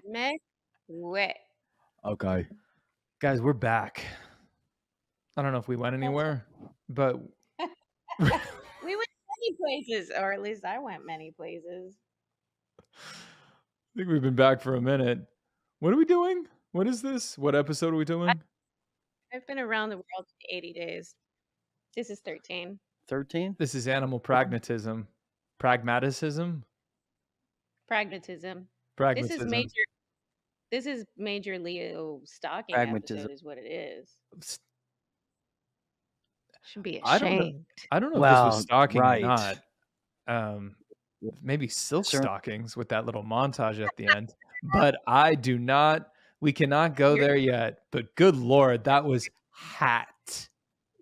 Meg, wet. Okay. Guys, we're back. I don't know if we went anywhere, but We went many places, or at least I went many places. I think we've been back for a minute. What are we doing? What is this? What episode are we doing? I've been around the world in 80 days. This is 13. 13? This is animal pragmatism. Pragmatism? Pragmatism. Pragmatism. This is major Leo stalking Pragmatism. episode is what it is. Should be I don't know. ashamed. I don't know if this Well, was stalking right. or not. Maybe silk Sure. stockings with that little montage at the end. But I do not. We cannot go there yet. But good Lord, that was hot.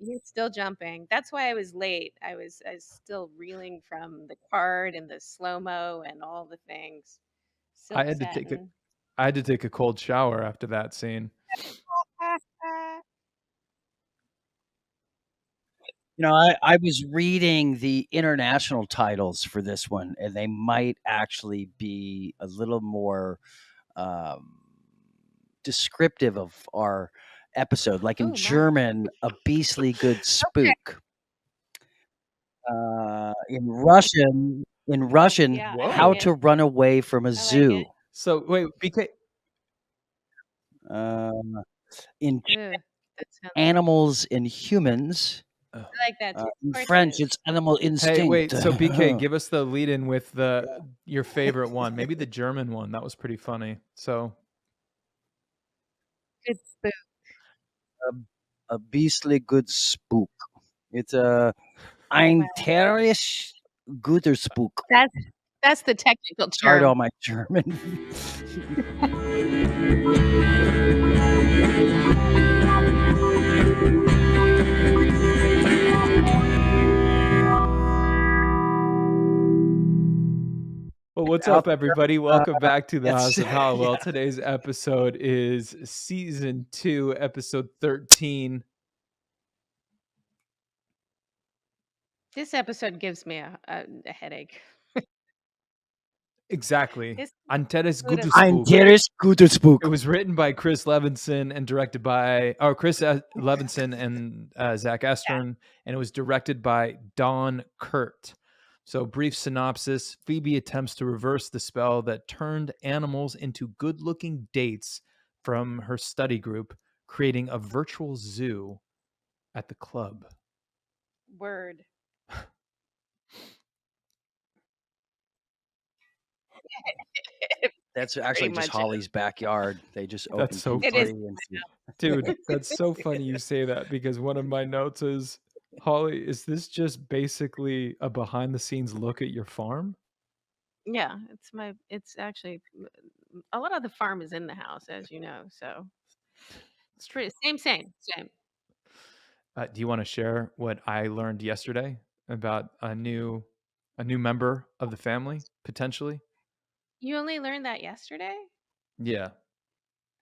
You're still jumping. That's why I was late. I was still reeling from the card and the slow-mo and all the things. I had to take a cold shower after that scene. You know, I was reading the international titles for this one, and they might actually be a little more descriptive of our episode. Like in German, a beastly good spook. In Russian, how to run away from a zoo. So wait, BK. In animals and humans. I like that too. In French, it's animal instinct. Hey, wait. So BK, give us the lead in with your favorite one. Maybe the German one. That was pretty funny. So, good spook. A beastly good spook. It's ein terrisch guter spook. That's the technical term. Sorry to all my German. Well, what's up, everybody? Welcome back to the House of Halliwell. Today's episode is Season 2, Episode 13. This episode gives me a headache. Exactly. Ein terrisch guter spook. It was written by Chris Levinson and directed by Chris Levinson and Zach Estrin, and it was directed by Don Kurt. So, brief synopsis: Phoebe attempts to reverse the spell that turned animals into good-looking dates from her study group, creating a virtual zoo at the club. Word. That's actually just Holly's backyard. They just opened. That's so funny. Dude, that's so funny you say that, because one of my notes is, Holly, is this just basically a behind the scenes look at your farm? Yeah, it's actually a lot of the farm is in the house, as you know, so it's true. Same. Do you want to share what I learned yesterday about a new member of the family, potentially? You only learned that yesterday? Yeah.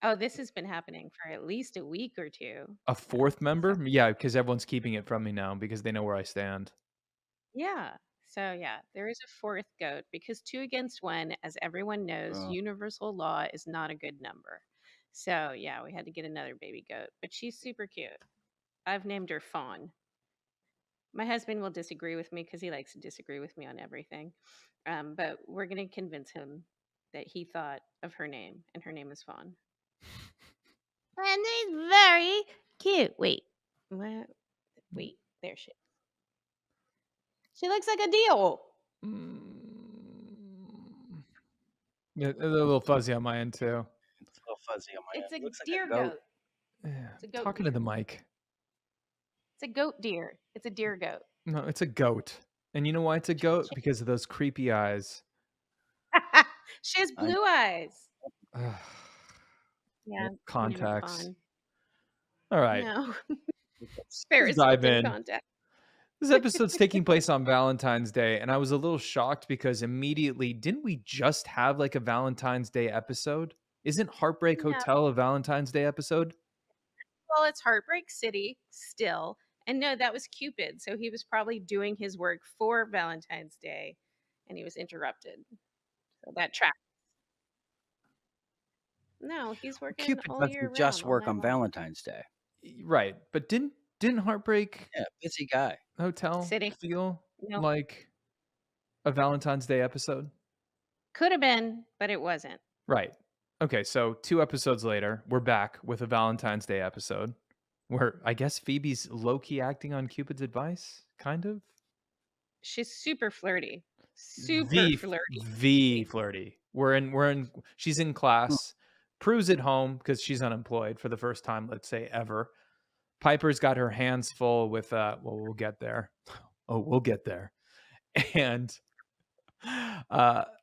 Oh, this has been happening for at least a week or two. A fourth member? Yeah, because everyone's keeping it from me now because they know where I stand. Yeah. So yeah, there is a fourth goat because 2 against 1, as everyone knows, universal law is not a good number. So yeah, we had to get another baby goat, but she's super cute. I've named her Fawn. My husband will disagree with me because he likes to disagree with me on everything. But we're going to convince him that he thought of her name, and her name is Fawn. And she's very cute. Wait. What? Wait, there she is. She looks like a deal. Yeah, a little fuzzy on my end, too. It's a little fuzzy on my end. It's a deer goat. Yeah. It's a goat Talking deer. to the mic. It's a goat deer. It's a deer goat. No, it's a goat. And you know why it's a goat? Because of those creepy eyes. She has blue eyes. Yeah. Contacts. All right. No. Let's dive in. This episode's taking place on Valentine's Day, and I was a little shocked because immediately, didn't we just have like a Valentine's Day episode? Isn't Heartbreak Hotel a Valentine's Day episode? Well, it's Heartbreak City still. And no, that was Cupid. So he was probably doing his work for Valentine's Day and he was interrupted. So that tracks. No, he's working Cupid all year doesn't just round, all work night on long. Valentine's Day. Right, but didn't Heartbreak Yeah, busy guy. Hotel City. feel No, like a Valentine's Day episode? could have been, but it wasn't. Right. Okay, so 2 episodes later, we're back with a Valentine's Day episode where I guess Phoebe's low-key acting on Cupid's advice, kind of? She's super flirty. Super flirty. The flirty. She's in class. Prue's at home because she's unemployed for the first time, let's say, ever. Piper's got her hands full with well, we'll get there. Oh, we'll get there. And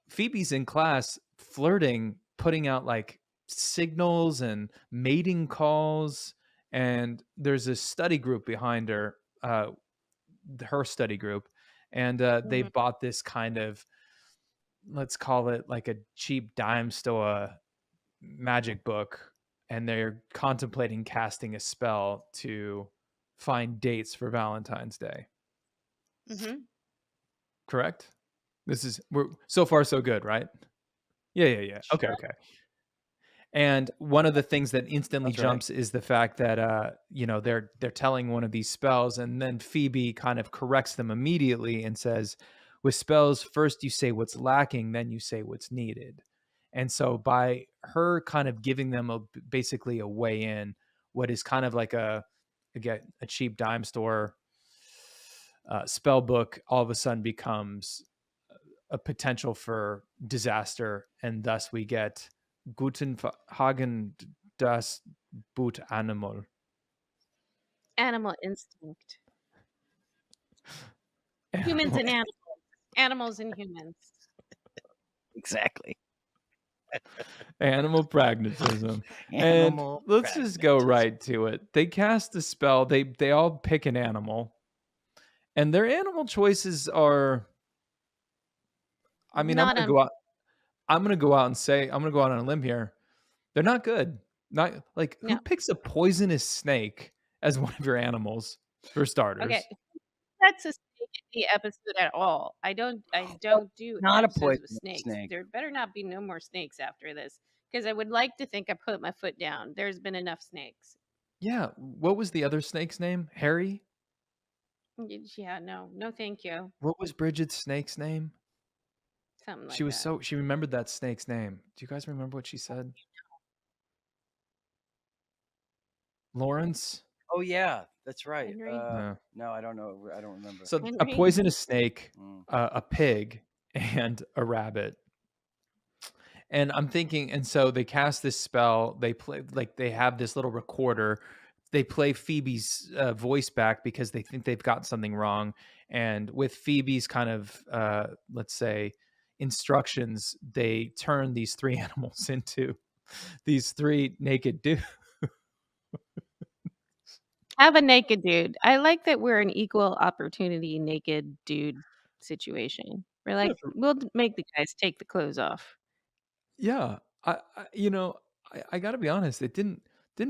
Phoebe's in class flirting, putting out like signals and mating calls. And there's a study group behind her, her study group. And they Mhm. bought this kind of, let's call it like a cheap dime store magic book. And they're contemplating casting a spell to find dates for Valentine's Day. Mhm. Correct? We're so far so good, right? Yeah. Okay. And one of the things that instantly That's right. jumps is the fact that they're telling one of these spells, and then Phoebe kind of corrects them immediately and says, with spells, first you say what's lacking, then you say what's needed. And so by her kind of giving them basically a way in, what is kind of like again a cheap dime store spell book, all of a sudden becomes a potential for disaster, and thus we get Guten Hagen das Boot Animal. Animal instinct. Humans and animals. Animals and humans. Exactly. Animal pragmatism. Animal And let's just go pragmatism. right to it. They cast a spell. They all pick an animal, and their animal choices are. I mean, Not I'm gonna go out and say I'm gonna go out on a limb here. They're not good. Not like who no. picks a poisonous snake as one of your animals for starters? Okay. That's a snake in the episode at all. I don't do Not a episodes with poisonous snakes. snake. There better not be no more snakes after this. Because I would like to think I put my foot down. There's been enough snakes. Yeah. What was the other snake's name? Harry? Yeah, no, thank you. What was Bridget's snake's name? Something like that. She remembered that snake's name. Do you guys remember what she said? Lawrence? Oh yeah, that's right. Henry? No. No, I don't know. I don't remember. So a Henry? poisonous snake, Mm. a pig, and a rabbit. And I'm thinking, and so they cast this spell. They play like they have this little recorder. They play Phoebe's voice back because they think they've got something wrong. And with Phoebe's kind of, let's say, instructions, they turn these 3 animals into these 3 naked dudes. Have a naked dude. I like that we're an equal opportunity naked dude situation. We're like, we'll make the guys take the clothes off. Yeah, I got to be honest. It didn't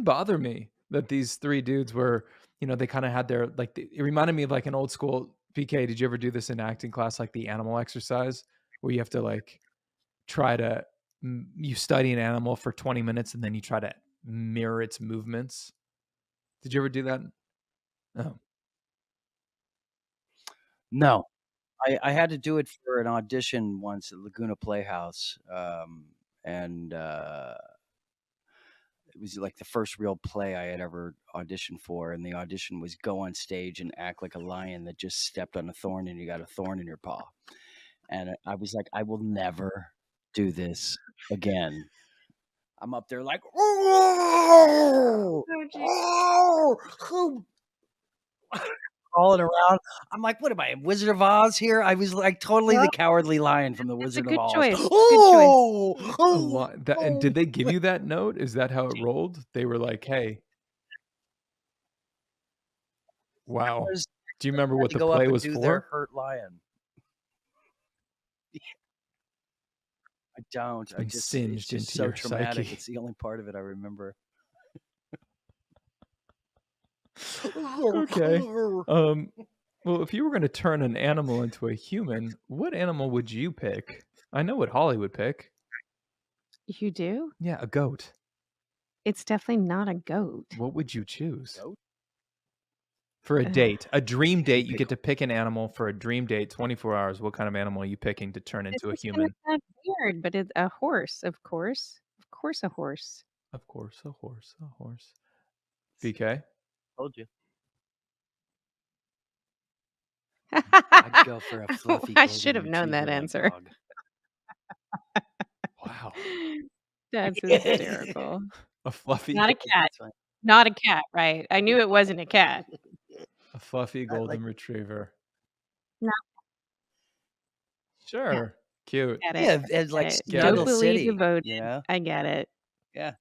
bother me that these 3 dudes were, they kind of had their like. It reminded me of like an old school. PK, did you ever do this in acting class, like the animal exercise, where you have to like try to you study an animal for 20 minutes and then you try to mirror its movements? Did you ever do that? Oh. No, I had to do it for an audition once at Laguna Playhouse, and it was like the first real play I had ever auditioned for, and the audition was go on stage and act like a lion that just stepped on a thorn and you got a thorn in your paw. And I was like, I will never do this again. I'm up there like, crawling around. I'm like, what am I, Wizard of Oz here? I was like totally the cowardly lion from the It's a Wizard of good Oz. choice. Good choice. And did they give you that note? Is that how it rolled? They were like, "Hey, wow. Do you remember what To the go up play and was do their for?" hurt lion. I don't. Been It's singed just into so your traumatic. psyche. It's the only part of it I remember. Okay. Well, if you were going to turn an animal into a human, what animal would you pick? I know what Holly would pick. You do? Yeah, a goat. It's definitely not a goat. What would you choose? Goat? For a Ugh. date, a dream Can you date, you pick get to pick an animal for a dream date, 24 hours. What kind of animal are you picking to turn This into a is gonna human? sound weird, but it's a horse, of course. Of course, a horse. Of course, a horse, a horse. BK? told you. I I'd go for a fluffy should golden have known that retriever like answer. dog. Wow. That's hysterical. A fluffy Not a cat. That's fine. Not a cat, right? I knew it wasn't a cat. a fluffy I golden like retriever. No, Sure. Cute. get yeah, it. it's like Get it. Get it. Snuggle Dopely City, devoted. you know? I get it. Yeah.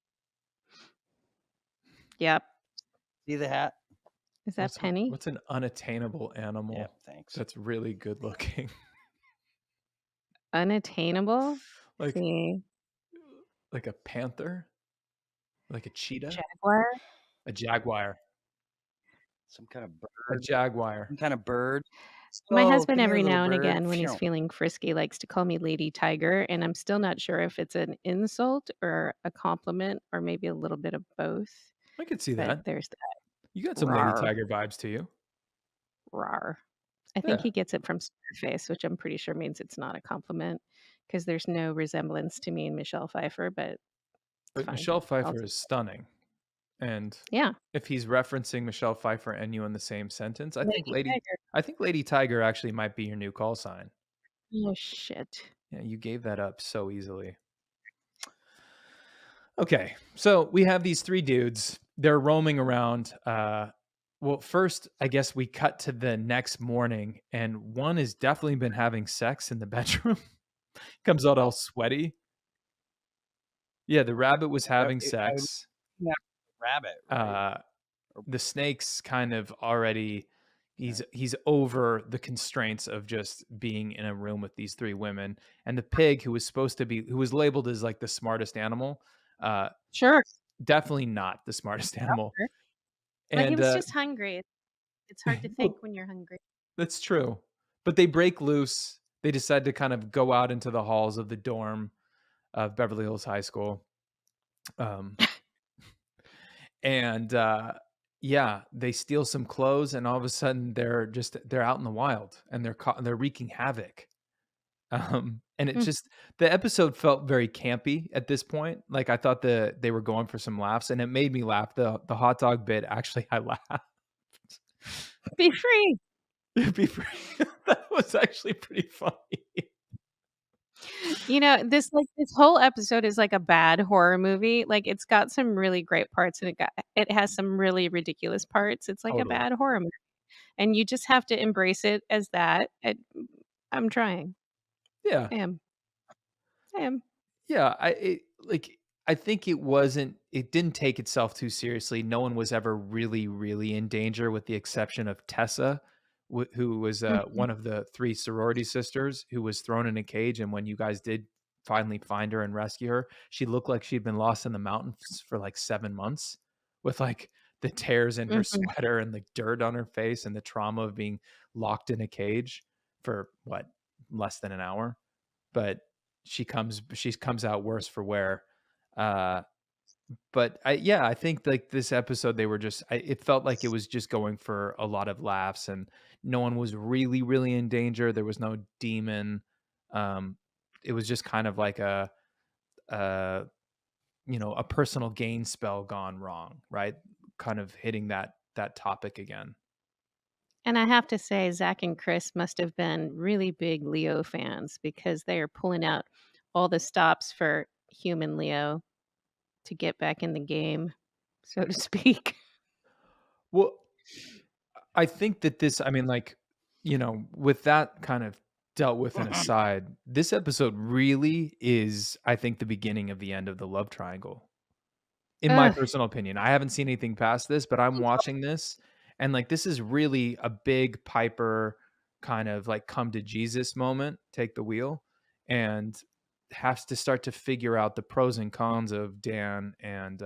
Yep. See the hat? Is that Penny? What's an unattainable animal Yeah, thanks. that's really good looking? Unattainable? like See. like a panther? Like a cheetah? Jaguar? A jaguar. Some kind of A bird. jaguar. Some kind of bird. My Oh, husband, come here, every little now and bird. again, when he's Phew. feeling frisky, likes to call me Lady Tiger, and I'm still not sure if it's an insult or a compliment or maybe a little bit of both. I could see But that. there's that. You got some Lady Rawr. Tiger vibes to you. Rawr. I think Yeah. he gets it from Scarface, which I'm pretty sure means it's not a compliment because there's no resemblance to me and Michelle Pfeiffer, but it's But fine. Michelle I'll Pfeiffer take is stunning. And Yeah. if he's referencing Michelle Pfeiffer and you in the same sentence, I think Lady Tiger. Lady Tiger actually might be your new call sign. Oh, shit. Yeah, you gave that up so easily. Okay, so we have these three dudes. They're roaming around. Well, first, I guess we cut to the next morning, and one has definitely been having sex in the bedroom. Comes out all sweaty. Yeah, the rabbit was having sex. Rabbit, right? The snake's kind of already he's over the constraints of just being in a room with these three women, and the pig who was labeled as like the smartest animal, Sure. definitely not the smartest animal. But he And was just hungry. It's hard to well, think when you're hungry. that's true. But they break loose. They decide to kind of go out into the halls of the dorm of Beverly Hills High School. And yeah, they steal some clothes, and all of a sudden they're out in the wild, and they're wreaking havoc. And it Mm. just the episode felt very campy at this point. Like I thought they were going for some laughs, and it made me laugh. The hot dog bit, actually, I laughed. Be free. Be free. That was actually pretty funny. You know, this whole episode is like a bad horror movie. Like it's got some really great parts and it has some really ridiculous parts. It's like a Totally. bad horror movie. And you just have to embrace it as that. I'm trying. Yeah. I am. I am. Yeah, I think it didn't take itself too seriously. No one was ever really, really in danger with the exception of Tessa, who was Mhm. one of the three sorority sisters who was thrown in a cage. And when you guys did finally find her and rescue her, she looked like she'd been lost in the mountains for like 7 months with like the tears in her Mhm. sweater and the dirt on her face and the trauma of being locked in a cage for what, less than an hour. But she comes out worse for wear. But I think like this episode, they were it felt like it was just going for a lot of laughs, and no one was really, really in danger. There was no demon. It was just kind of like a a personal gain spell gone wrong, right? Kind of hitting that topic again. And I have to say, Zach and Chris must have been really big Leo fans because they are pulling out all the stops for human Leo to get back in the game, so to speak. Well, I think that I mean, like, with that kind of dealt with an aside, this episode really is, I think, the beginning of the end of the love triangle. In my Ugh. personal opinion, I haven't seen anything past this, but I'm watching this, and like, this is really a big Piper kind of like come to Jesus moment, take the wheel, and has to start to figure out the pros and cons of Dan and,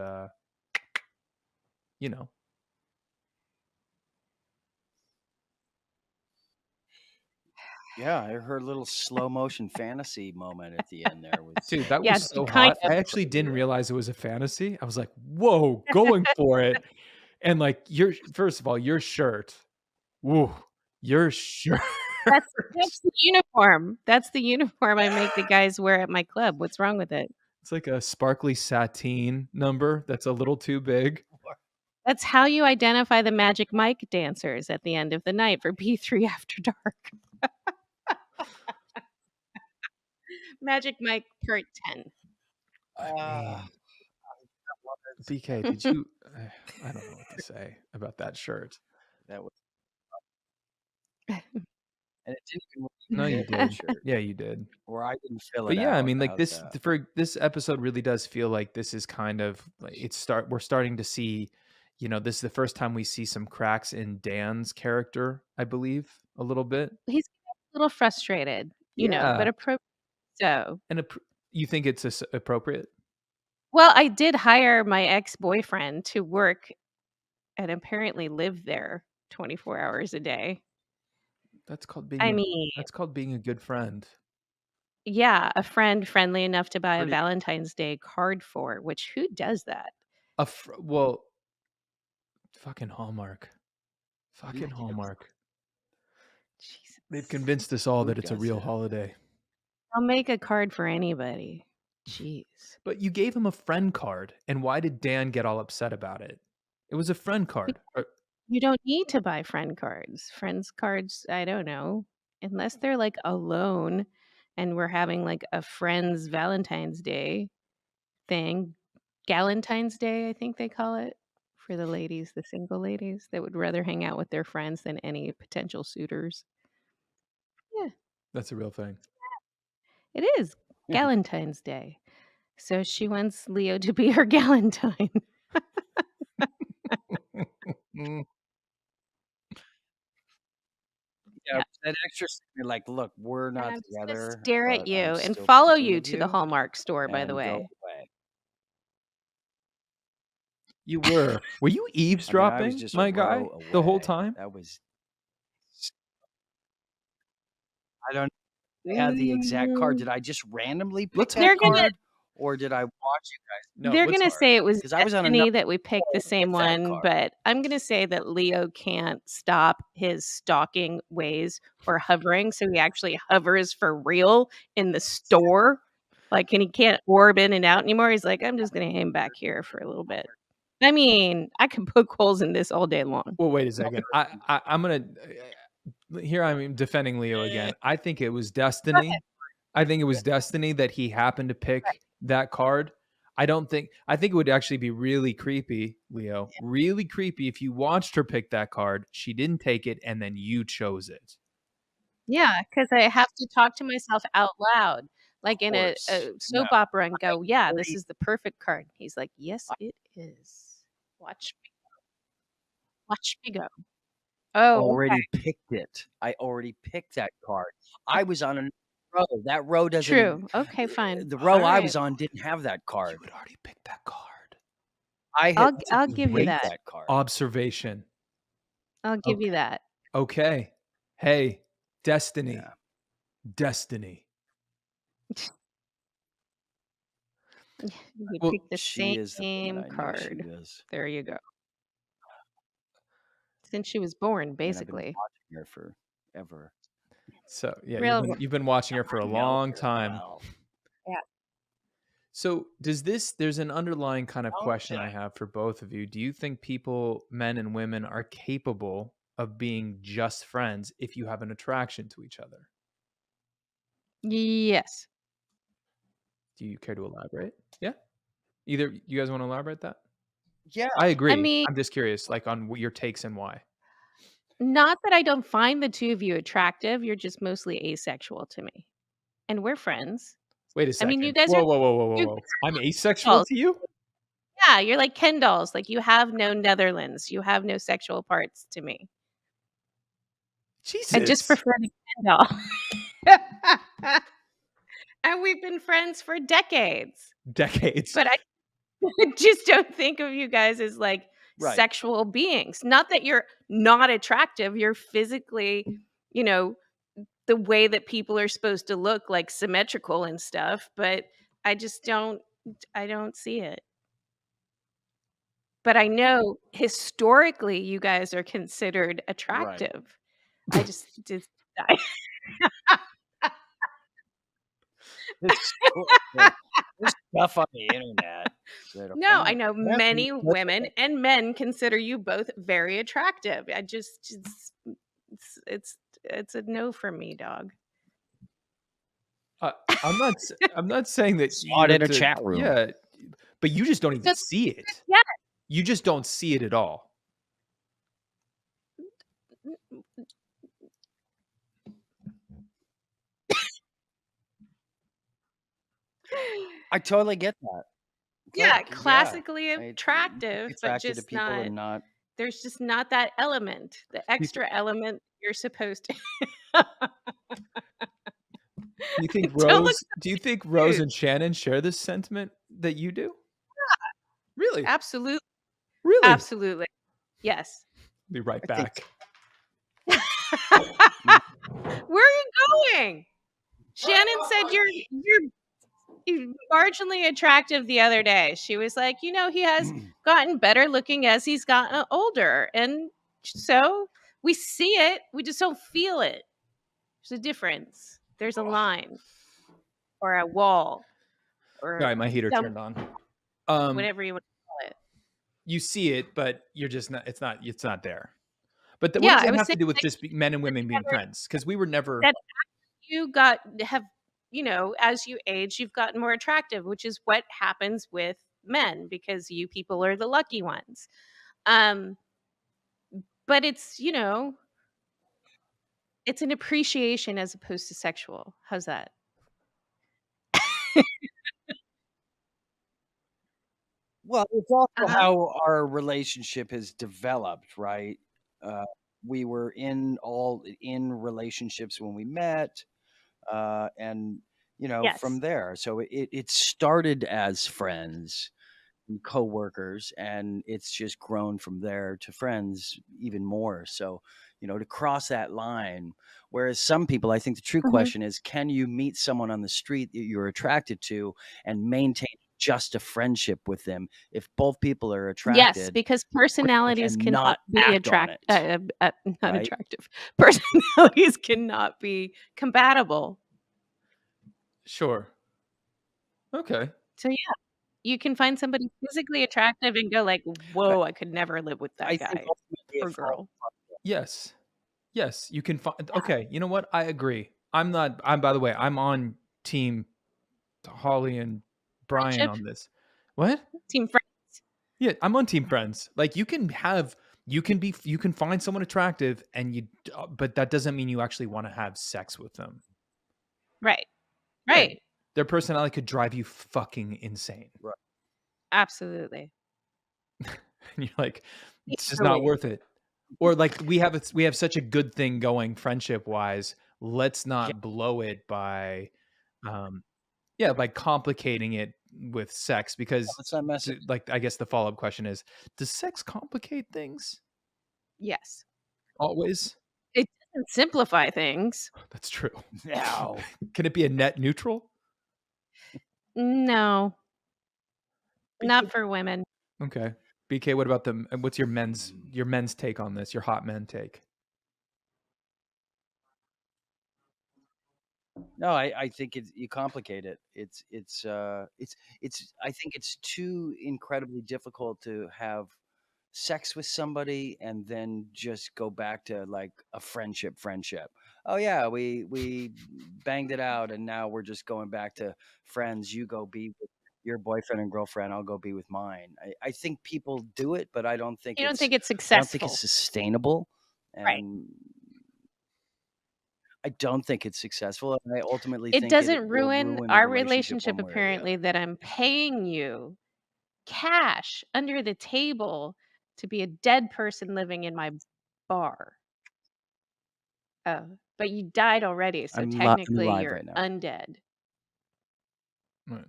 you know, Yeah, her little slow motion fantasy moment at the end there was. Dude, that Yeah, was so kind hot. of. I actually didn't realize it was a fantasy. I was like, whoa, going for it. And like first of all, your shirt. Woo, your shirt. That's the uniform. That's the uniform I make the guys wear at my club. What's wrong with it? It's like a sparkly sateen number that's a little too big. That's how you identify the Magic Mike dancers at the end of the night for P3 After Dark. Magic Mike part 10. BK, did you? I don't know what to say about that shirt. That was. And it didn't even No, you fit that did. shirt. Yeah, you did. Or I didn't fill it But yeah, I out. mean, like How's this that? for this episode really does feel like this is kind of like we're starting to see, this is the first time we see some cracks in Dan's character, I believe, a little bit. He's a little frustrated, but appropriate. So, and you think it's appropriate? Well, I did hire my ex-boyfriend to work and apparently live there 24 hours a day. That's called being. I mean, that's called being a good friend. Yeah, a friend friendly enough to buy a Valentine's Day card for. Which who does that? Well, fucking Hallmark. Fucking Hallmark. Jesus. They've convinced us all that it's a real holiday. I'll make a card for anybody. Jeez. But you gave him a friend card, and why did Dan get all upset about it? It was a friend card. You don't need to buy friend cards. Friends cards, I don't know. Unless they're like alone and we're having like a friend's Valentine's Day thing. Galentine's Day, I think they call it. For the ladies, the single ladies that would rather hang out with their friends than any potential suitors. Yeah. That's a real thing. It is Galentine's Day. So she wants Leo to be her Galentine. Yeah, that extra like, look, we're not I'm together. Just gonna stare at but you I'm and still follow thinking you of to the Hallmark store, by the and go way. away. You were. Were you eavesdropping, I was just my guy, the whole time? That was. I don't have the exact card. Did I just randomly pick that card? Or did I watch you guys? No, they're going to say it was destiny that we picked the same one, but I'm going to say that Leo can't stop his stalking ways or hovering, so he actually hovers for real in the store. Like, and he can't orb in and out anymore. He's like, I'm just going to hang back here for a little bit. I mean, I can poke holes in this all day long. Well, wait a second. I'm going to... Here I'm defending Leo again. I think it was destiny. I think it was destiny that he happened to pick that card. I think it would actually be really creepy, Leo. Yeah. Really creepy if you watched her pick that card, she didn't take it, and then you chose it. Yeah, because I have to talk to myself out loud, like in a soap opera, and go, yeah, this is the perfect card. He's like, yes, it is. Watch me go. Watch me go. Oh, already picked it. I already picked that card. I was on a row. That row doesn't. True. Okay, fine. The row I was on didn't have that card. You had already picked that card. I'll give you that card. Observation. I'll give you that. Okay. Hey, destiny. Yeah. Destiny. You picked the same card. There you go. Since she was born, basically. I've been watching her forever. So yeah, you've been watching her for a long time. Well. Yeah. So there's an underlying kind of question I have for both of you. Do you think people, men and women, are capable of being just friends if you have an attraction to each other? Yes. Do you care to elaborate? Yeah. Either you guys want to elaborate that? Yeah. I agree. I'm just curious, like, on your takes and why. Not that I don't find the two of you attractive. You're just mostly asexual to me. And we're friends. Wait a second. I mean, you guys whoa. I'm asexual to you? Yeah, you're like Ken dolls. Like, you have no Netherlands. You have no sexual parts to me. Jesus. I just prefer the Ken doll. And we've been friends for decades. But I just don't think of you guys as like sexual beings. Not that you're not attractive. You're physically, the way that people are supposed to look, like symmetrical and stuff, but I just don't see it. But I know historically you guys are considered Right. attractive. I just I There's stuff on the internet. No, I know apparently many women and men consider you both very attractive. I just it's a no for me, dog. I'm not saying that Saw you it in have a to, chat room. yeah, but you just don't even Just see it. yeah. You just don't see it at all. I totally get that. Yeah, Click, yeah. classically You can be attractive, but attracted to just people not and not. there's just not that element, the Do you, extra element you're supposed to. do you think Don't look Rose cute. and Shannon share this sentiment that you do? Really? Absolutely. Really? Absolutely. Yes. Be right I think Where are you going? Shannon said you're marginally attractive the other day. She was like, he has gotten better looking as he's gotten older. And so we see it, we just don't feel it. There's a difference. There's a line or a wall or Sorry, my heater some turned on. whatever you want to call it. You see it, but you're just not. It's not there. But what Yeah, does I that was have to saying do with that just men and women being friends? Because we were never. that you have, as you age, you've gotten more attractive, which is what happens with men because you people are the lucky ones. But it's, it's an appreciation as opposed to sexual. How's that? Well, it's also Uh-huh. how our relationship has developed, right? Uh, we were in relationships when we met, and from Yes. there. So it started as friends and coworkers, and it's just grown from there to friends even more. So to cross that line. Whereas some people, I think the true Mhm. question is, can you meet someone on the street that you're attracted to and maintain just a friendship with them if both people are Yes, attracted because personalities and not cannot be act on it, not right? attractive. Personalities cannot be compatible. Sure. Okay. So yeah, you can find somebody physically attractive and go like, I, "Whoa, I could never live with I that think guy ultimately or it falls. girl." Yes. Yes. You can find. Okay. You know what? I agree. I'm not. I'm. By the way, I'm on team Holly and Brian Friendship, on this. What? team friends. Yeah, I'm on team friends. Like you can find someone attractive but that doesn't mean you actually want to have sex with them. Right. Yeah, Right. their personality could drive you fucking insane. Right. Absolutely. And you're like, it's just not Easily. worth it. Or like we have such a good thing going friendship wise. Let's not blow it by by complicating it with sex because Let's not mess it. like I guess the follow-up question is, does sex complicate things? Yes. Always? It doesn't simplify things. That's true. No. Can it be a net neutral? No, BK, not for women. okay. BK, what about what's your men's take on this? Your hot men take? No, I think you complicate it. I think it's too incredibly difficult to have sex with somebody and then just go back to like a friendship. Oh yeah, we banged it out and now we're just going back to friends. You go be with your boyfriend and girlfriend, I'll go be with mine. I think people do it, but I don't think You don't it's think it's successful. sustainable. Right. And I don't think it's successful, and I ultimately It think it doesn't will ruin ruin the our relationship relationship one way or the apparently other. that I'm paying you cash under the table to be a dead person living in my bar. Oh, but you died already, so I'm technically alive you're right now. undead. Right.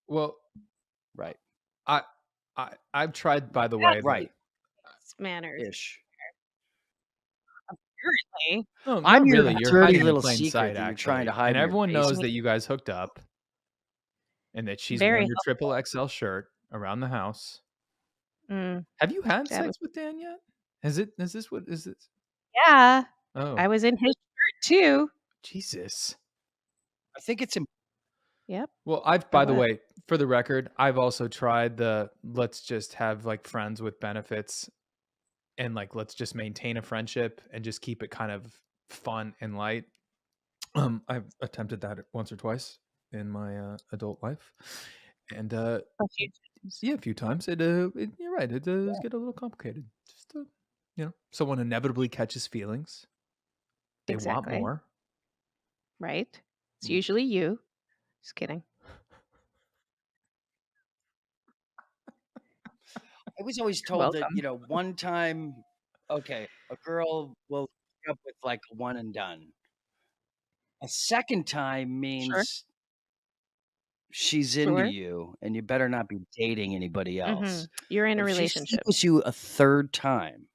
Well, Right. I I've tried, by the way, Right. Manners. Ish. Apparently. No, I'm not your really. You're dirty hiding in little plain secret sight, that you're trying actually. to hide And in your everyone knows basement. that you guys hooked up and that she's Very worn your triple XL shirt around the house. Mm, Have you had that was sex with Dan yet? Is this what is this? yeah. Oh, I was in his shirt too. Jesus. I think it's Yep. Well, For by the what? way, for the record, I've also tried the let's just have like friends with benefits and like let's just maintain a friendship and just keep it kind of fun and light. I've attempted that once or twice in my adult life, and A few times. yeah, a few times. You're right. It does get a little complicated. Just someone inevitably catches feelings. They want Exactly. more. Right? It's usually you. Just kidding. I was always told that, Welcome. one time, okay, a girl will hook up with like a one and done. A second time Sure. means she's into Sure. you and you better not be dating anybody else. You're in a But if she relationship. sleeps you a third time,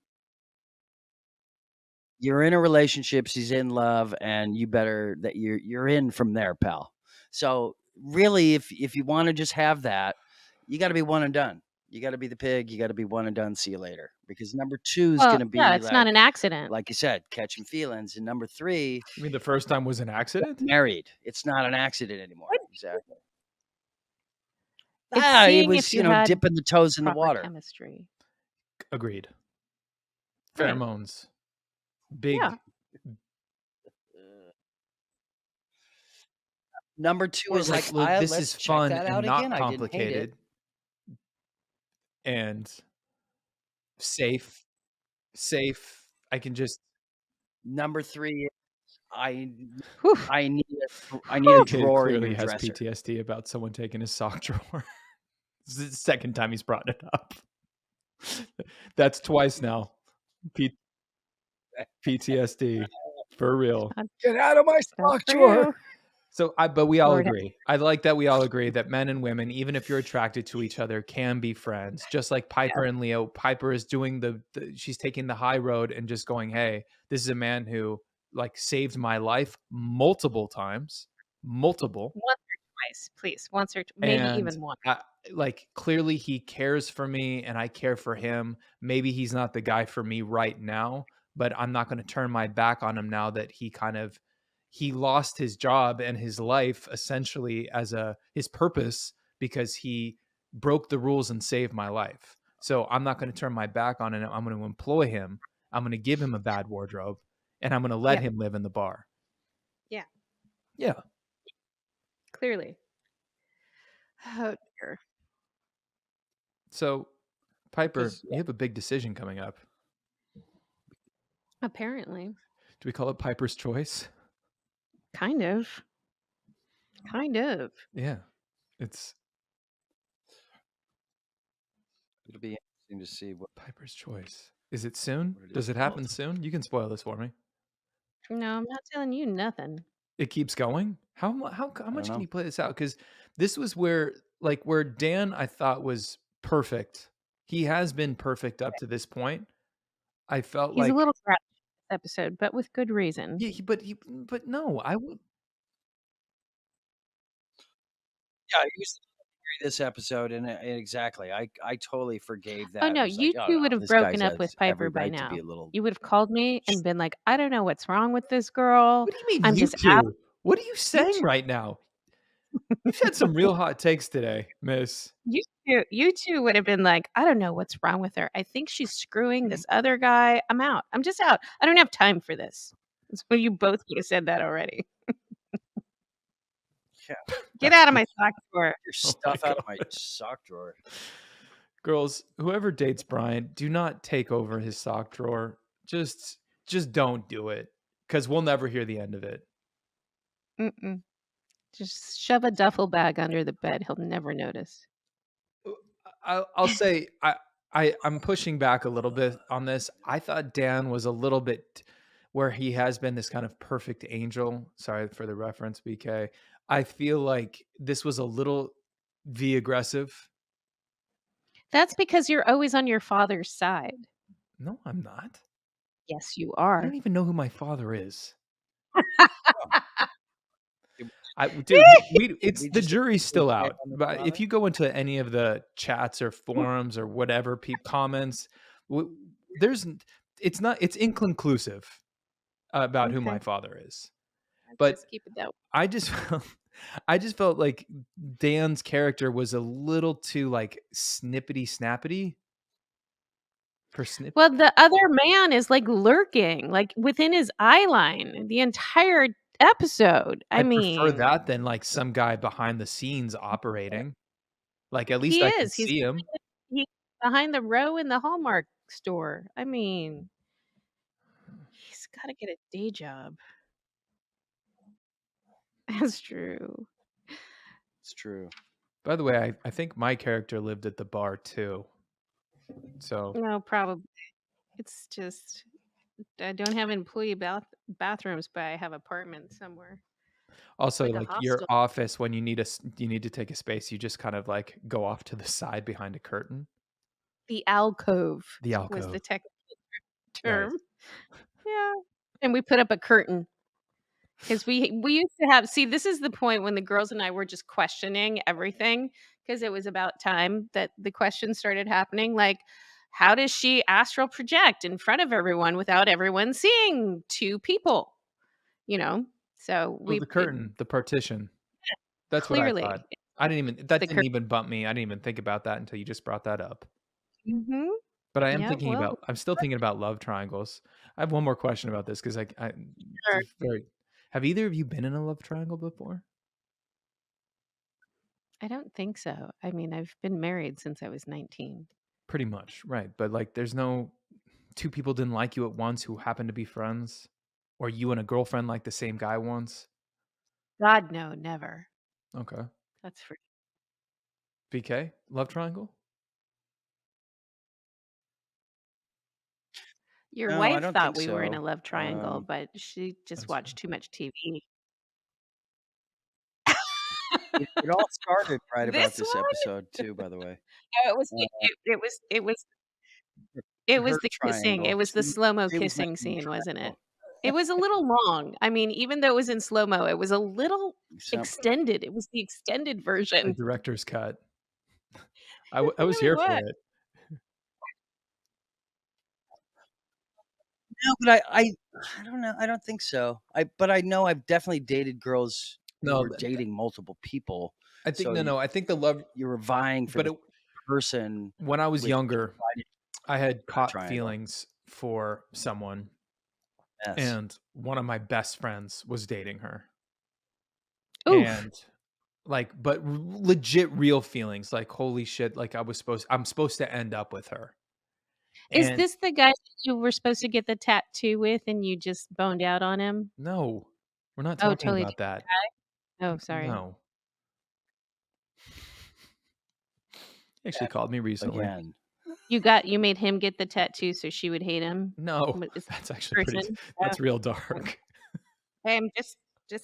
you're in a relationship, she's in love, and you're in from there, pal. So really, if you want to just have that, you got to be one and done. You got to be the pig. You got to be one and done. See you later. Because number 2 is Well, going to yeah, be it's not an accident. like you said, catching feelings. And number 3, You mean the first time was an accident? married. It's not an accident anymore. What? Exactly. It's It seeing was, if you had dipping the toes in the proper water. chemistry. Agreed. Right. Pheromones. Big. Yeah. Number 2 Or is like, like, look, this let's is check fun that and out not again. I didn't hate it. complicated and safe. I can just Number 3 is I Whew. I need a The kid drawer in clearly your has dresser. PTSD about someone taking his sock drawer. This is the second time he's brought it up. That's twice now. PTSD for real. Get out of my Not sock for drawer. you. So but we all Lord, agree. I like that we all agree that men and women, even if you're attracted to each other, can be friends. Just like Piper and Leo. Piper is doing she's taking the high road and just going, hey, this is a man who like saved my life multiple times. Multiple. once or twice, please. Once or maybe And even one. like clearly he cares for me and I care for him. Maybe he's not the guy for me right now, but I'm not going to turn my back on him now that he lost his job and his life essentially as his purpose because he broke the rules and saved my life. So I'm not going to turn my back on him. I'm going to employ him. I'm going to give him a bad wardrobe and I'm going to let him live in the bar. Yeah. Yeah. Clearly. Oh dear. So Piper, you have a big decision coming up. Apparently. Do we call it Piper's Choice? Kind of. Yeah. It'll be interesting to see what Piper's Choice. Is it soon? Does it happen soon? You can spoil this for me. No, I'm not telling you nothing. It keeps going? How much can you play this out? Because this was where Dan I thought was perfect. He has been perfect up to this point. I felt He's like a little scratched this episode, but with good reason. yeah, but no, I would. Yeah, I used to agree this episode, and exactly, I totally forgave that. Oh no, It was like, you two would have this broken guy up with has Piper every by right to be now. a little. You would have called me and been like, I don't know what's wrong with this girl. What do you mean I'm you just out. two? What are you saying right now? You've had some real hot takes today, miss. You two would have been like, I don't know what's wrong with her. I think she's screwing this other guy. I'm out. I'm just out. I don't have time for this. So you both would have said that already. Yeah. Get out of my sock drawer. Your stuff out of my sock drawer. Girls, whoever dates Brian, do not take over his sock drawer. Just don't do it, because we'll never hear the end of it. Mm-mm. Just shove a duffel bag under the bed. He'll never notice. I'll say I'm pushing back a little bit on this. I thought Dan was a little bit where he has been this kind of perfect angel. Sorry for the reference, BK. I feel like this was a little aggressive. That's because you're always on your father's side. No, I'm not. Yes, you I are. don't even know who my father is. Oh, Dude, it's we the just jury's we still shit out. on the But if father? you go into any of the chats or forums or whatever comments, w- there's it's inconclusive about who my Okay, father is. let's But just keep it that way. I just I just felt like Dan's character was a little too like snippety snappity for snip. Well, the other man is, like, lurking, like, within his eye line the entire episode. I I'd prefer mean, that than like some guy behind the scenes operating. Like at least he I can is. see him. He's behind the row in the Hallmark store. I mean, he's gotta get a day job. That's true. It's true. By the way, I think my character lived at the bar too. So No, probably. It's just I don't have employee bathrooms, but I have apartments somewhere. It's also like a like your hostel. office when you need to take a space, you just kind of like go off to the side behind a curtain. The alcove The was the alcove. technical Nice. term. Yeah. And we put up a curtain. 'Cause we used to have see, this is the point when the girls and I were just questioning everything, because it was about time that the questions started happening, like, how does she astral project in front of everyone without everyone seeing 2 people, you know? So Oh, we the it curtain, the partition. That's what I thought. clearly, That the didn't cur even bump me. I didn't even think about that until you just brought that up. Mhm. But Yeah, well, I'm still thinking about love triangles. I have one more question about this because this sure. is very have either of you been in a love triangle before? I don't think so. I mean, I've been married since I was 19. Pretty much, right. But like there's no two people didn't like you at once who happen to be friends? Or you and a girlfriend like the same guy once? God, no, never. Okay. That's for BK? Love triangle? your No, I wife don't thought think we were in a so. love triangle, but she just That's watched fair. too much TV. It all started right about This this one? episode too, by the way. Oh, Uh, it her was the kissing. It triangle. was the slow-mo She was kissing making the scene, wasn't it? triangle. It was a little long. I mean, even though it was in slow-mo, it was a little So extended. It was the extended The version. director's cut. It I was really here was. for it. no, but I don't know. I don't think so. But I know I've definitely dated girls who No, were dating multiple people. I think So no, I think the love you were vying for but the person when I was with younger, I had a caught triangle. feelings for someone, Yes. and one of my best friends was dating her. Oof. And like, but legit real feelings, like, holy shit, like I'm supposed to end up with her. Is And this the guy that you were supposed to get the tattoo with and you just boned out on him? no, we're not Oh, talking totally about different that. guy? Oh, sorry. No. He actually called me recently. Again. You made him get the tattoo so she would hate him? No, What is that's actually person? Oh, that's real oh. dark. Hey, I'm just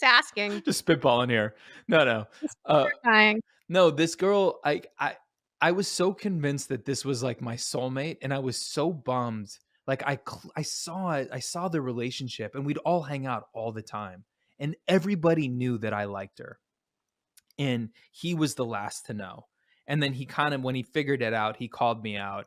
asking. Just spitballing here. No, no. Just Uh, clarifying. no, this girl, I was so convinced that this was like my soulmate, and I was so bummed. Like I saw it, I saw the relationship, and we'd all hang out all the time, and everybody knew that I liked her, and he was the last to know. And then he kind of, when he figured it out, he called me out,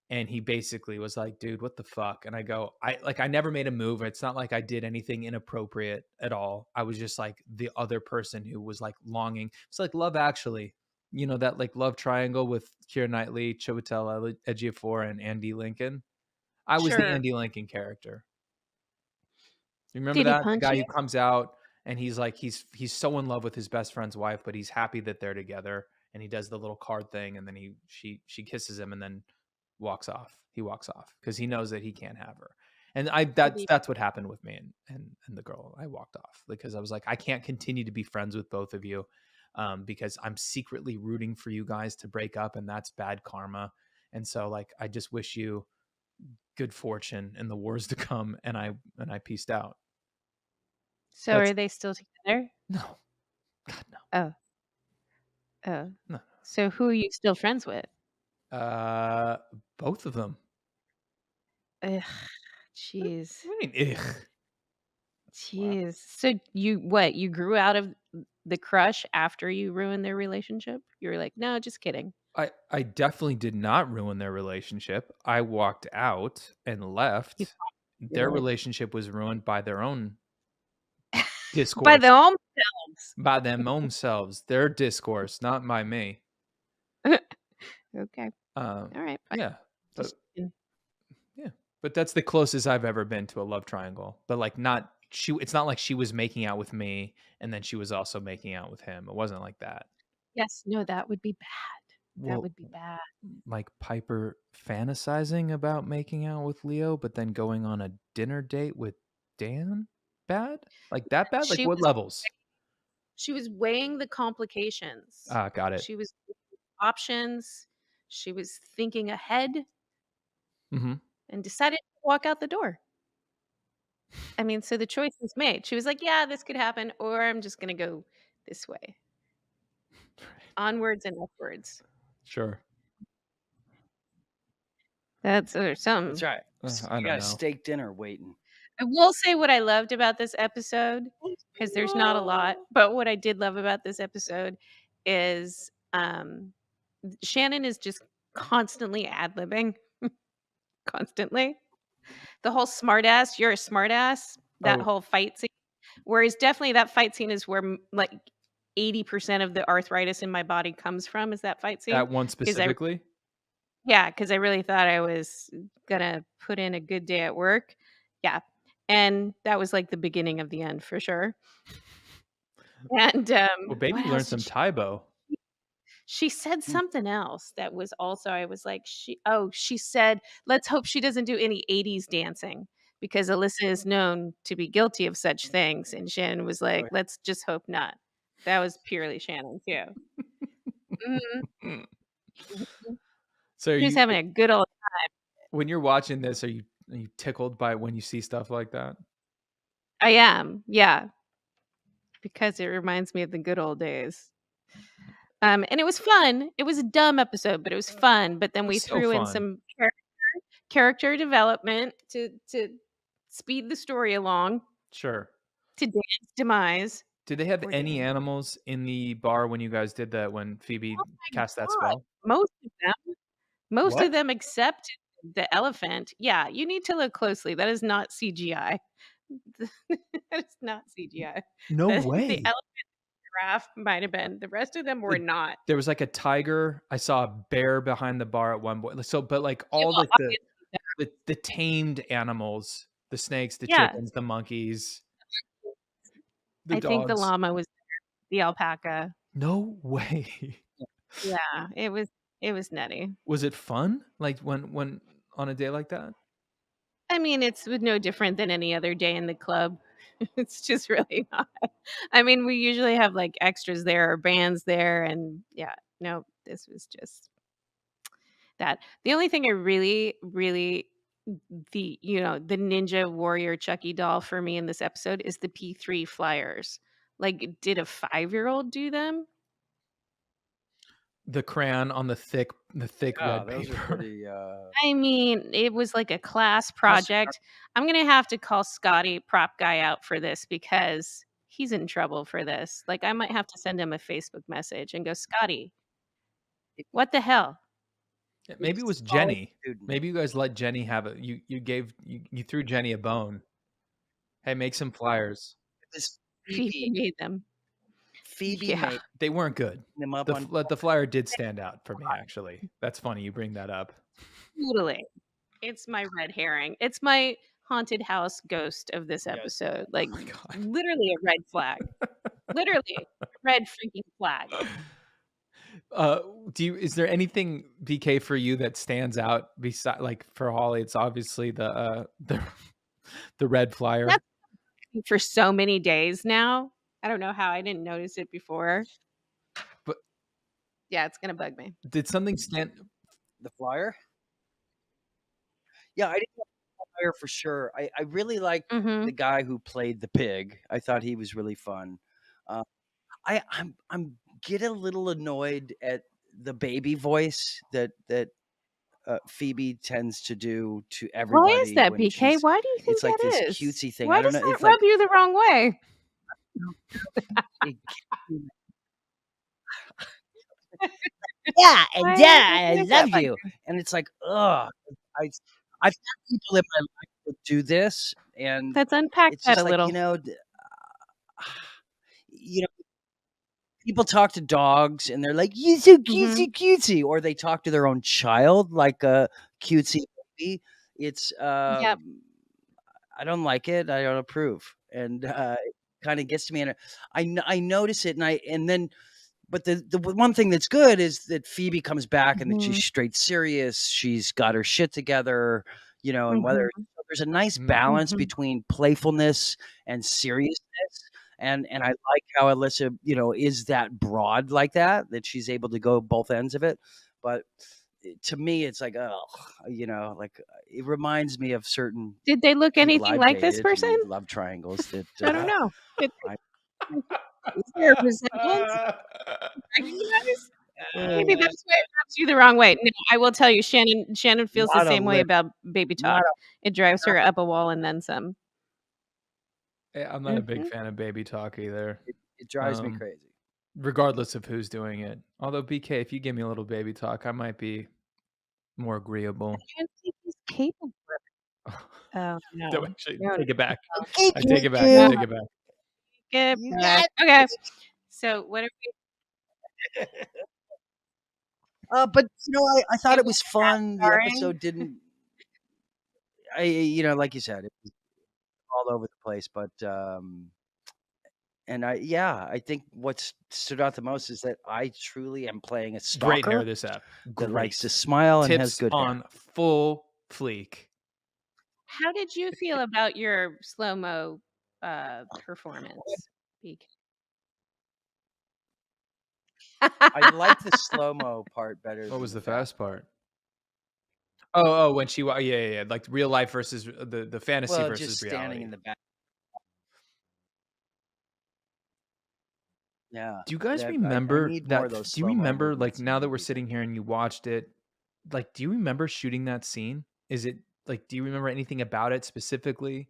and he basically was like, "Dude, what the fuck?" And I go, I never made a move. It's not like I did anything inappropriate at all. I was just like the other person who was like longing. It's like Love Actually, you know, that like love triangle with Keira Knightley, Chiwetel Ejiofor, and Andy Lincoln. I was the Sure. Andy Lincoln character. You remember Did he that? The punch guy you? who comes out and he's like he's so in love with his best friend's wife, but he's happy that they're together, and he does the little card thing, and then she kisses him and then walks off. He walks off because he knows that he can't have her. And Did he that's what happened with me and the girl. I walked off because I was like, I can't continue to be friends with both of you, because I'm secretly rooting for you guys to break up, and that's bad karma. And so like I just wish you good fortune in the wars to come, and I peaced out. So That's are they still together? no, God no, Oh, oh. no. So who are you still friends with? Uh, both of them. Ugh. Jeez. What do you mean, ugh? Wow. Jeez. So you grew out of the crush after you ruined their relationship? You were like, "No, just kidding." I definitely did not ruin their relationship. I walked out and You left. thought you Their did. relationship was ruined by their own By discourse, their own selves. by them own selves, their discourse, not by me. Okay. Um, Alright, fine. yeah, but Just checking. yeah, but that's the closest I've ever been to a love triangle. But like, not she. It's not like she was making out with me and then she was also making out with him. It wasn't like that. Yes, no, that would be bad. That Well, would be bad. like Piper fantasizing about making out with Leo, but then going on a dinner date with Dan? Bad? Like that bad? Like She what was levels? she was weighing the complications. Ah, got it. She was options. She was thinking ahead Mhm. and decided to walk out the door. I mean, so the choice was made. She was like, "Yeah, this could happen, or I'm just gonna go this way. Onwards and upwards." Sure. That's That's something. right. I You don't got a know. steak dinner waiting. I will say what I loved about this episode, because there's not a lot, but what I did love about this episode is, Shannon is just constantly ad-libbing, constantly. The whole smartass, "You're a smartass," that Oh, whole fight scene, whereas definitely that fight scene is where, like, 80% of the arthritis in my body comes from, is that fight scene. that one Because I specifically? Yeah, because I really thought I was gonna put in a good day at work. Yeah, and that was, like, the beginning of the end for sure. And, Well, baby what learned else some did Taibo. she said Hmm. something else that was also I was like, she said, "Let's hope she doesn't do any '80s dancing," because Alyssa is known to be guilty of such things, and Shannon was Oh, like, yeah. "Let's just hope not." That was purely Shannon too. Mhm, Mm. mhm. So are She was you having a good old when you're watching this, are you tickled by when you see stuff like that? I am, yeah, because it reminds me of the good old days. And it was fun. It was a dumb episode, but it was fun, but then we It's so threw in fun. some character development to speed the story along Sure. to Dan's demise. Did they have Poor any Dan. animals in the bar when you guys did that when Phoebe Oh my cast that god. spell? Most What? of them except the elephant. Yeah, you need to look closely. That is not CGI. That is not CGI. No The way. elephant giraffe might have been. The rest of them were The not. There was, like, a tiger. I saw a bear behind the bar at one point. Like, so but, like, Yeah, all, well, like, obviously the tamed animals, the snakes, the yeah. chickens, the monkeys, the I think the dogs. llama was the alpaca. No way. Yeah, it was nutty. Was it fun? Like, when on a day like that? I mean, it's no different than any other day in the club. It's just really not. I mean, we usually have, like, extras there or bands there, and yeah, no, this was just that. The only thing I really, really the Ninja Warrior Chucky doll for me in this episode is the P3 flyers. Like, did a 5-year-old do them? The crayon on the thick Yeah, red those are paper. pretty. I mean, it was like a class Must project. I'm gonna have to call Scotty, prop guy, out for this because he's in trouble for this. Like, I might have to send him a Facebook message and go, "Scotty, what the hell?" Yeah, He's maybe it was a college Jenny. student. Maybe you guys let Jenny have it. You threw Jenny a bone. "Hey, make some flyers." It was Phoebe Phoebe. made them. Phoebe Yeah, made They weren't good. them up on. The flyer did stand out for me, actually. That's funny you bring that up. totally. It's my red herring. It's my haunted house ghost of this Yes. episode. Oh Like, my god. literally a red flag. Literally, a red freaking flag. Uh, is there anything, BK, for you that stands out beside, like, for Holly, it's obviously the red flyer. That's for so many days now. I don't know how I didn't notice it before. But Yeah, it's gonna bug me. did something stand The flyer. Yeah, I didn't like the flyer for sure. I really liked the Mhm. guy who played the pig. I thought he was really fun. Uh, I'm get a little annoyed at the baby voice that Phoebe tends to do to Why is everybody that, when BK? Why do you think it's like that this is? cutesy thing. I Why don't does know. that It's rub like you the wrong way? it, yeah, and Why yeah, I is that love like you. And it's like, ugh. I I've had people in my life that do this, and Let's unpack it's that a just like, little. you know, people talk to dogs and they're like, "You so cutesy, Mhm. cutesy," or they talk to their own child like a cutesy baby. It's Yep. I don't like it. I don't approve, and it kind of gets to me, and I notice it, and then. But the one thing that's good is that Phoebe comes back and that she's Mhm. straight serious. She's got her shit together, and whether Mhm. there's a nice Mm. balance Mhm. between playfulness and seriousness. And I like how Alyssa, is that broad like that she's able to go both ends of it. But to me, it's like, oh, like it reminds me of certain Did they look people anything I've like this dated person? and love triangles that I don't know. I Is there a resemblance? Recognize? uh, Maybe that's why it rubs you the wrong way. No, I will tell you, Shannon feels the not a same way lit, about baby not talk. It drives her up a wall and then some. Yeah, I'm not a big Mhm. fan of baby talk either. it drives me Um, crazy. regardless of who's doing it. Although BK, if you give me a little baby talk, I might be more agreeable. I don't think he's capable. Oh, No, no. actually, No, take it back. Okay, I take it back. I no. take it back. Get you back. got Okay. So what are we but I thought and it what was is that fun. The starring? episode didn't like you said, it was all over the place, but and I think what stood out the most is that I truly am playing a Great hair stalker this app. that likes to Great. smile and has Tips good hair. on full fleek. How did you feel about your slow-mo performance? I like the slow-mo part better What than was the the fast fast part. part? Oh, when she yeah, like real life versus the fantasy Well, versus just standing reality. in the back. Yeah, Do you guys that I remember need more of that those do you slow-mo remember, like, movements in now that we're movies, I sitting think. here and you watched it, like, do you remember shooting that scene? Is it like, do you remember anything about it specifically?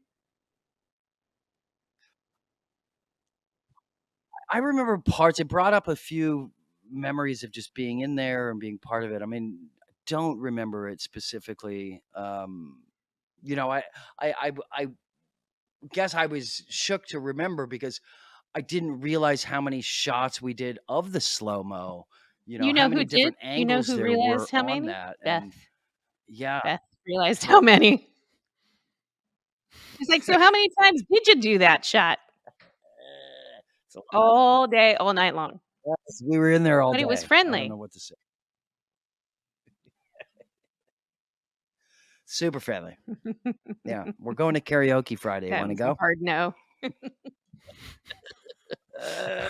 I remember parts. It brought up a few memories of just being in there and being part of it. I mean, don't remember it specifically. I guess I was shook to remember because I didn't realize how many shots we did of the slow-mo, You how know who many did? different You know angles who there were realized how on many? that. Beth. And yeah, Beth realized how what many. She's like, "So how many times did you do that shot?" it's a lot. All day, all night long. Yes, we were in there all But it was day. I don't know friendly. what to say. Super friendly. Yeah, we're going to karaoke Friday. That Want to was a go? hard no. Uh,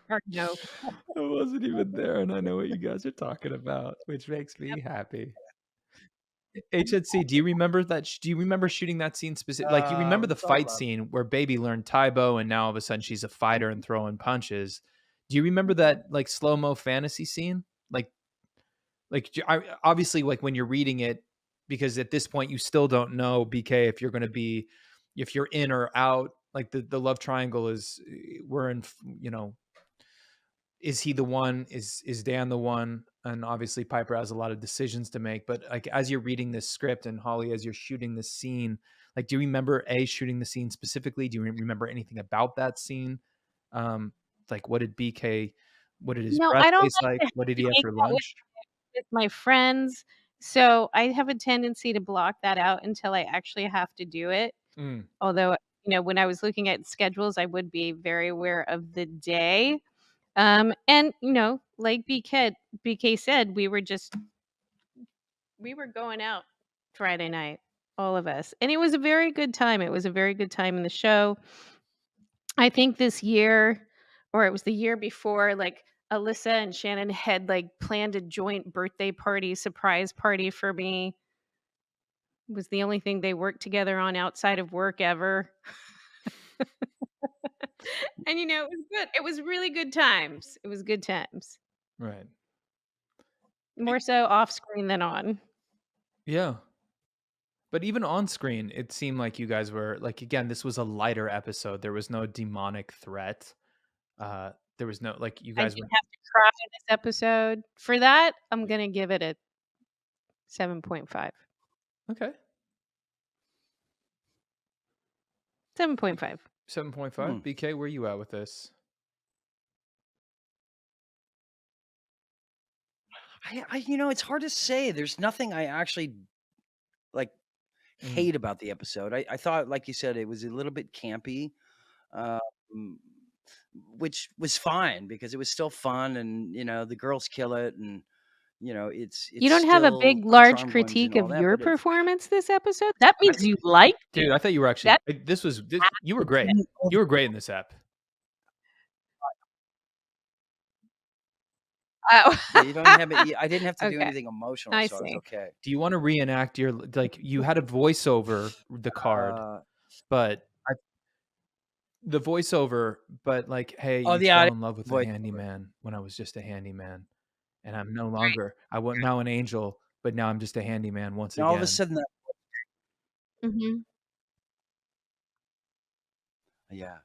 Hard no. I wasn't even there, and I know what you guys are talking about, which makes me happy. HNC, do you remember that? Do you remember shooting that scene specific? Like, you remember the don't fight love. scene where Baby learned Taibo, and now all of a sudden she's a fighter and throwing punches. Do you remember that like slow mo fantasy scene? Obviously, like when you're reading it, because at this point you still don't know BK if you're going to be, if you're in or out. Like the love triangle is, we're in, is he the one? Is Dan the one? And obviously Piper has a lot of decisions to make. But like as you're reading this script, and Holly, as you're shooting this scene, like, do you remember shooting the scene specifically? Do you remember anything about that scene? Um, like what did BK? What did his No, breath I don't taste like? like to What did he have hang for out lunch? with my friends, so I have a tendency to block that out until I actually have to do it. Mm. Although, when I was looking at schedules, I would be very aware of the day. And like BK said, we were going out Friday night, all of us. And it was a very good time. It was a very good time in the show. I think this year, or it was the year before, like Alyssa and Shannon had like planned a joint birthday party, surprise party for me. It was the only thing they worked together on outside of work ever. And it was good. It was really good times. It was good times. Right. More so off screen than on. Yeah. But even on screen, it seemed like you guys were like, again, this was a lighter episode. There was no demonic threat. There was no like you I guys did were have to cry in this episode. For that, I'm gonna give it a 7.5. okay. 7.5. 7.5. BK, where you at with this? It's hard to say. There's nothing I actually like hate about the episode. I thought, like you said, it was a little bit campy, um, which was fine because it was still fun, and the girls kill it, and it's You don't have a still big, the large charmed ones and critique all of that. your But it's performance this episode? That means you liked Dude, it. I thought you were actually That you were great. You were great in this app. Oh. yeah, you don't have it. I didn't have to do Okay. anything emotional, I so I was see. okay. Do you want to reenact your like you had a voiceover the card, but the voiceover, but like, hey, Oh, you the fell audio in love with a voiceover. handyman when I was just a handyman, and I'm no longer. I was now an angel, but now I'm just a handyman once And all of a again. sudden, that Mhm. yeah.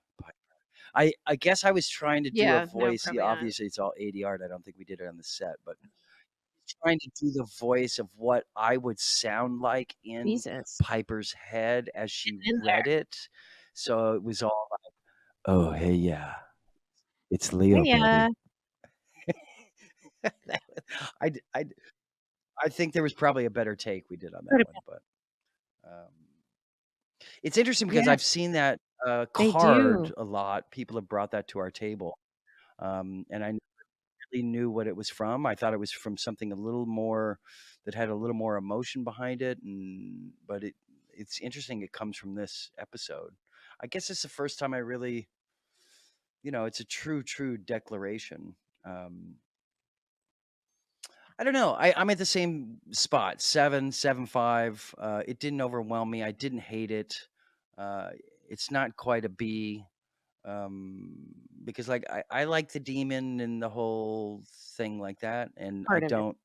I guess I was trying to do a Yeah, no, voice. probably Yeah, not. obviously it's all ADR. I don't think we did it on the set, but trying to do the voice of what I would sound like in Jesus. Piper's head as she In read there. it. So it was all like, "Oh, hey, yeah, it's Hey, Leo, yeah. baby." I d I think there was probably a better take we did on that one, but, it's interesting because Yeah, I've seen that, they card do. a lot. People have brought that to our table, and I really knew what it was from. I thought it was from something a little more that had a little more emotion behind it, but it's interesting it comes from this episode. I guess it's the first time I really, it's a true declaration. Um, I don't know. I'm at the same spot, 7.5. It didn't overwhelm me. I didn't hate it. Uh, it's not quite a B. um because like I like the demon and the whole thing like that, and Part of it.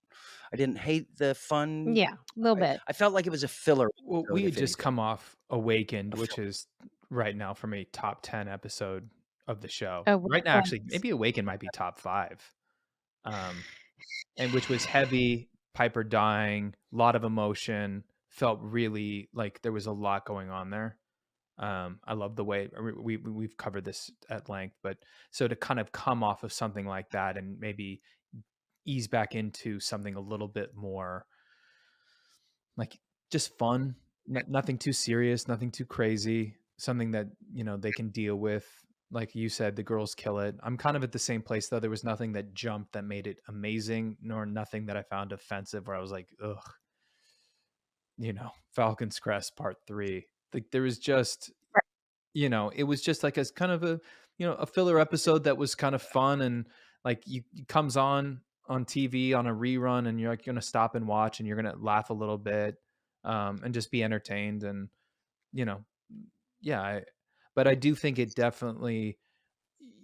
I didn't hate the fun. Yeah, a little bit. I felt like it was a filler Well, episode, we had if just anything. come off Awakened, A which filler. is right now for me top 10 episode of the show. Oh, what Right now, actually, was maybe Awakened might be top 5. Um, and which was heavy, Piper dying, a lot of emotion, felt really like there was a lot going on there. I love the way we've covered this at length, but so to kind of come off of something like that and maybe ease back into something a little bit more like just fun, nothing too serious, nothing too crazy, something that they can deal with. Like you said, the girls kill it. I'm kind of at the same place though. There was nothing that jumped that made it amazing, nor nothing that I found offensive where I was like, ugh, Falcon's Crest Part 3. Like there was just it was just like as kind of a filler episode that was kind of fun, and like it comes on TV on a rerun, and you're like going to stop and watch, and you're going to laugh a little bit, and just be entertained, and you know, yeah. But I do think it definitely,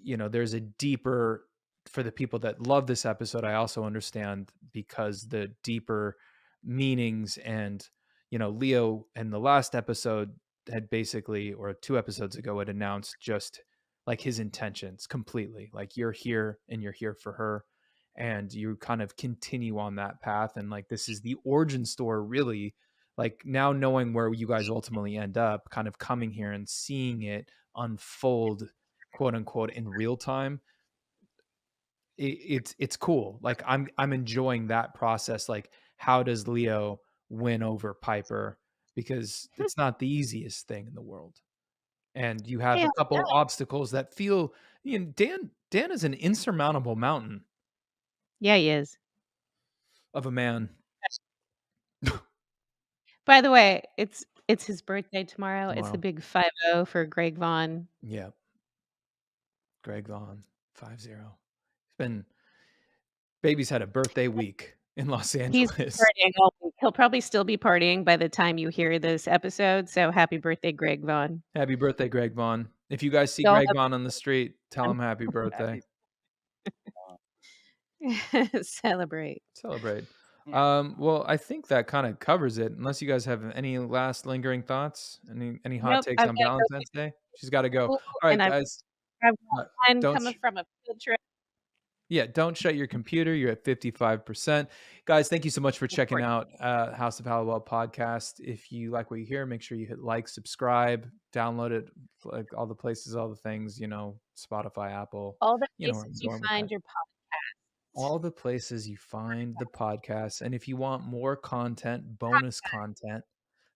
there's a deeper for the people that love this episode. I also understand because the deeper meanings and Leo in the last episode had basically, or 2 episodes ago, had announced just like his intentions completely. Like you're here and you're here for her, and you kind of continue on that path. And like this is the origin story, really. Like now knowing where you guys ultimately end up, kind of coming here and seeing it unfold, quote unquote, in real time. It's cool. Like I'm enjoying that process. Like how does Leo win over Piper? Because it's not the easiest thing in the world, and you have Yeah, a couple obstacles that feel. Dan is an insurmountable mountain yeah, he is. of a man. By the way, it's his birthday tomorrow. It's the Tomorrow, big 50 for Greg Vaughn. yeah, Greg Vaughn 50. It's been baby's had a birthday week in Los He's Angeles. partying all week. He'll probably still be partying by the time you hear this episode, so happy birthday, Greg Vaughn. Happy birthday, Greg Vaughn. If you guys see Y'all Greg have Vaughn on the street, tell fun. him happy birthday. Happy Celebrate. Celebrate. Yeah. Well, I think that kind of covers it. Unless you guys have any last lingering thoughts, any hot Nope, takes I've on gotta go Valentine's get Day? She's got to go. school, All right, and guys. I've Uh, got one don't coming from a field trip. Yeah, don't shut your computer. You're at 55%. Guys, thank you so much for checking Recording. out House of Halliwell podcast. If you like what you hear, make sure you hit like, subscribe, download it, like all the places, all the things, Spotify, Apple, All the where I'm places you going with find that. your podcast. All the places you find the podcast. And if you want more content, bonus content,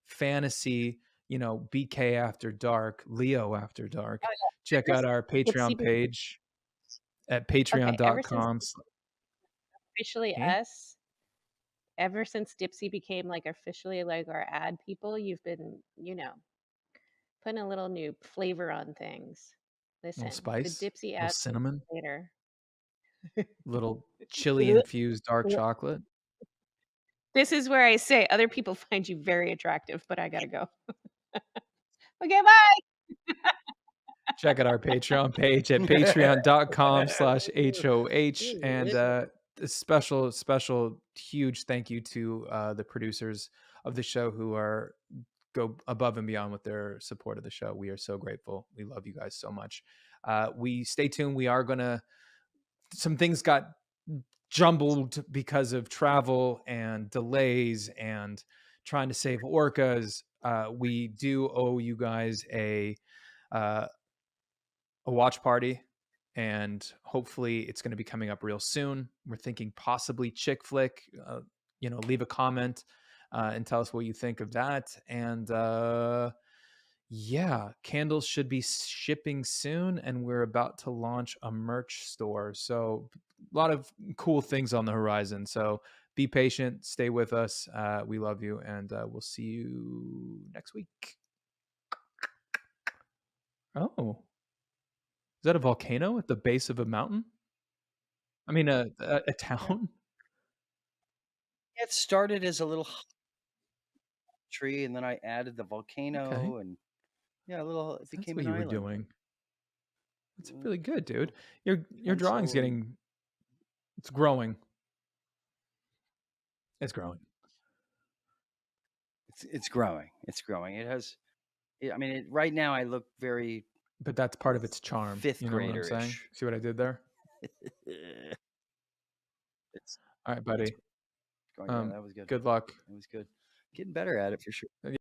fantasy, BK After Dark, Leo After Dark, Oh, yeah. check Ever out since our Dipsy Patreon be page at okay, ever since patreon.com. officially us, ever since Dipsy became, like, officially, like, our ad people, you've been, putting a little new flavor on things. Little Listen, the spice, Dipsy little ad cinnamon, later. little chili infused dark chocolate. This is where I say other people find you very attractive, but I gotta go. Okay, bye. Check out our Patreon page at patreon.com/HOH. And a special, huge thank you to the producers of the show who go above and beyond with their support of the show. We are so grateful. We love you guys so much. We stay tuned. We are gonna. Some things got jumbled because of travel and delays and trying to save orcas. We do owe you guys uh, a watch party, and hopefully it's going to be coming up real soon. We're thinking possibly chick flick. Leave a comment and tell us what you think of that. And yeah, candles should be shipping soon, and we're about to launch a merch store. So a lot of cool things on the horizon. So be patient, stay with us. We love you, and we'll see you next week. Oh, is that a volcano at the base of a mountain? I mean, a Yeah. town? It started as a little tree, and then I added the Okay. volcano, and yeah, it That's became what an you were island. doing. That's Mm, really good, dude. Your drawing's Pencil and it's growing. It's growing. it's growing. It's growing. I mean, right now I look very But that's part of its charm. fifth You know what I'm saying? graderish. See what I did there? It's All right, it's buddy. going. Yeah, that was good. Good luck. It was good. Getting better at it for sure.